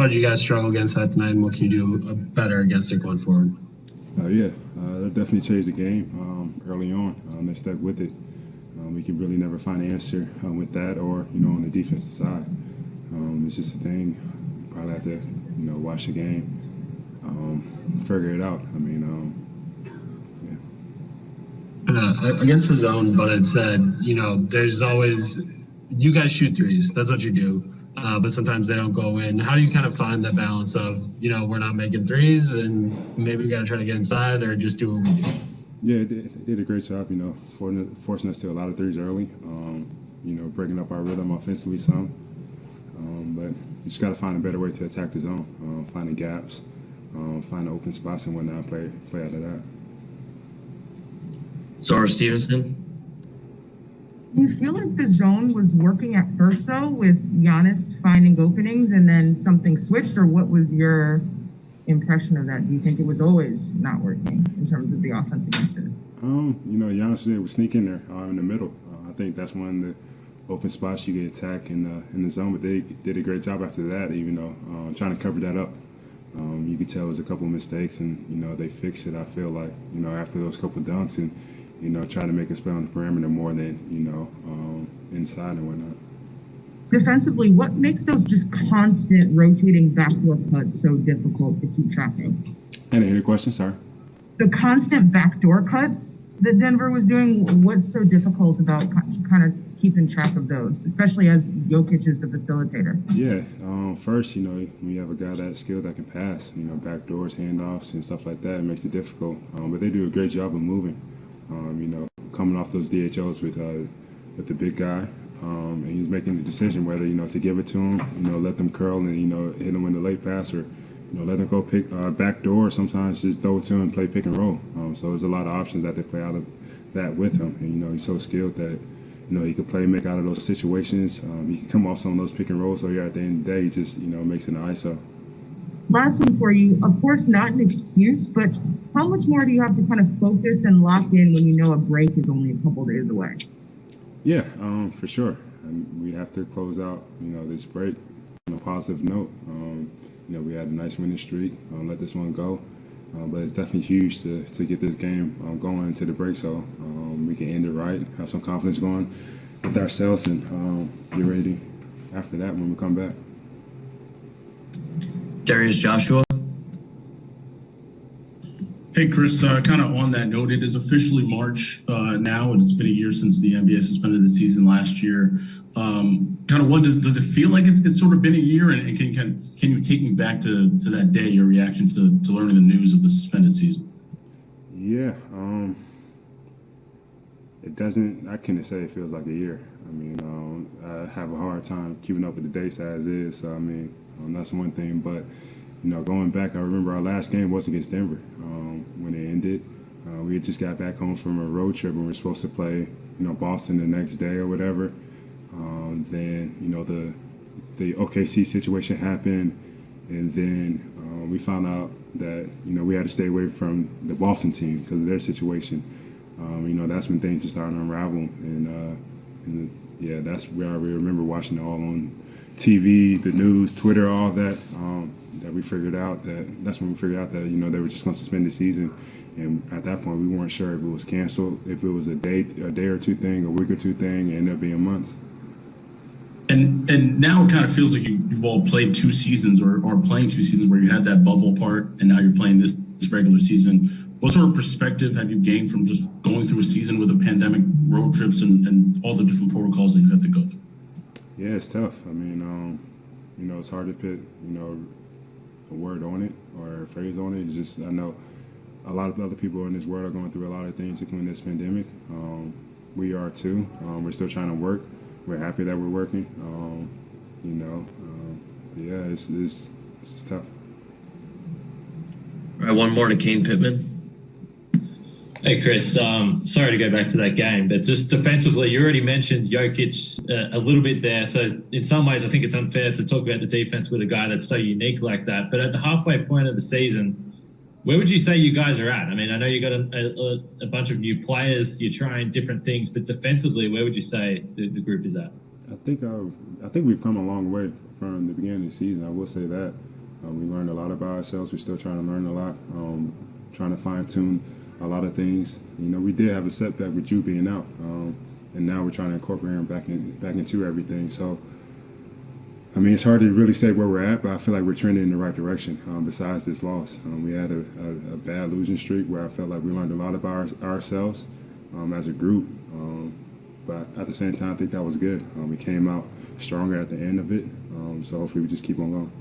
how did you guys struggle against that tonight, and what can you do better against it going forward? That definitely changed the game early on. They stuck with it. We could really never find an answer with that, or on the defensive side. It's just a thing. Probably have to watch the game, figure it out. Against the zone, but it said, there's always, you guys shoot threes. That's what you do. But sometimes they don't go in. How do you kind of find that balance of, we're not making threes and maybe we got to try to get inside, or just do what we do? Yeah, they did a great job, forcing us to a lot of threes early, breaking up our rhythm offensively some. But you just got to find a better way to attack the zone, finding gaps, find open spots and whatnot, play out of that. Zara Stevenson. Do you feel like the zone was working at first, though, with Giannis finding openings and then something switched, or what was your impression of that? Do you think it was always not working in terms of the offense against it? Giannis was able to sneak in there in the middle. I think that's one of the open spots you get attacked in the zone, but they did a great job after that, even though trying to cover that up. You could tell it was a couple of mistakes, and they fixed it. I feel like after those couple of dunks and trying to make us play on the perimeter more than inside and whatnot. Defensively, what makes those just constant rotating backdoor cuts so difficult to keep track of? I didn't hear the question, sorry. The constant backdoor cuts that Denver was doing, what's so difficult about kind of keeping track of those, especially as Jokic is the facilitator? Yeah, first, when you have a guy that's skilled that can pass, backdoors, handoffs, and stuff like that, it makes it difficult. But they do a great job of moving, coming off those DHOs with the big guy. And he's making the decision whether, to give it to him, let them curl and, hit him with the late pass, or, let them go pick back door, or sometimes just throw it to him and play pick and roll. So there's a lot of options that they play out of that with him. And, he's so skilled that, he could play, make out of those situations. He can come off some of those pick and rolls. So, yeah, at the end of the day, he just, makes it an ISO. Last one for you. Of course, not an excuse, but how much more do you have to kind of focus and lock in when a break is only a couple days away? Yeah, for sure. We have to close out, this break on a positive note. We had a nice winning streak. Let this one go. But it's definitely huge to get this game going into the break, so we can end it right, have some confidence going with ourselves, and get ready after that when we come back. Darius Joshua. Hey, Khris, kind of on that note, it is officially March now, and it's been a year since the NBA suspended the season last year. Kind of what does it feel like it's sort of been a year, and can you take me back to that day, your reaction to learning the news of the suspended season? Yeah, it doesn't, I can't say it feels like a year. I have a hard time keeping up with the dates as is, so that's one thing, but going back, I remember our last game was against Denver when it ended. We had just got back home from a road trip and we were supposed to play, Boston the next day or whatever. Then, the OKC situation happened, and then we found out that, we had to stay away from the Boston team because of their situation. That's when things just started to unravel, and yeah, that's where I remember watching it all on TV, the news, Twitter, all that. That we figured out that's when we figured out that they were just going to suspend the season, and at that point we weren't sure if it was canceled, if it was a day or two thing, a week or two thing, and it ended up being months. And now it kind of feels like you've all played 2 seasons or playing 2 seasons where you had that bubble part, and now you're playing this regular season. What sort of perspective have you gained from just going through a season with a pandemic, road trips, and all the different protocols that you have to go through? Yeah, it's tough. It's hard to put a word on it or a phrase on it. It's just, I know a lot of other people in this world are going through a lot of things, including this pandemic. We are too. We're still trying to work. We're happy that we're working. Yeah, it's tough. All right, one more to Kane Pittman. Hey, Khris, sorry to go back to that game, but just defensively, you already mentioned Jokic a little bit there. So in some ways, I think it's unfair to talk about the defense with a guy that's so unique like that. But at the halfway point of the season, where would you say you guys are at? I know you got a bunch of new players, you're trying different things, but defensively, where would you say the group is at? I think we've come a long way from the beginning of the season. I will say that. We learned a lot about ourselves. We're still trying to learn a lot, trying to fine tune a lot of things. You know, we did have a setback with Ju being out, and now we're trying to incorporate him back into everything. So, I mean, it's hard to really say where we're at, but I feel like we're trending in the right direction. Besides this loss, we had a bad losing streak where I felt like we learned a lot about ourselves as a group. But at the same time, I think that was good. We came out stronger at the end of it. So hopefully we just keep on going.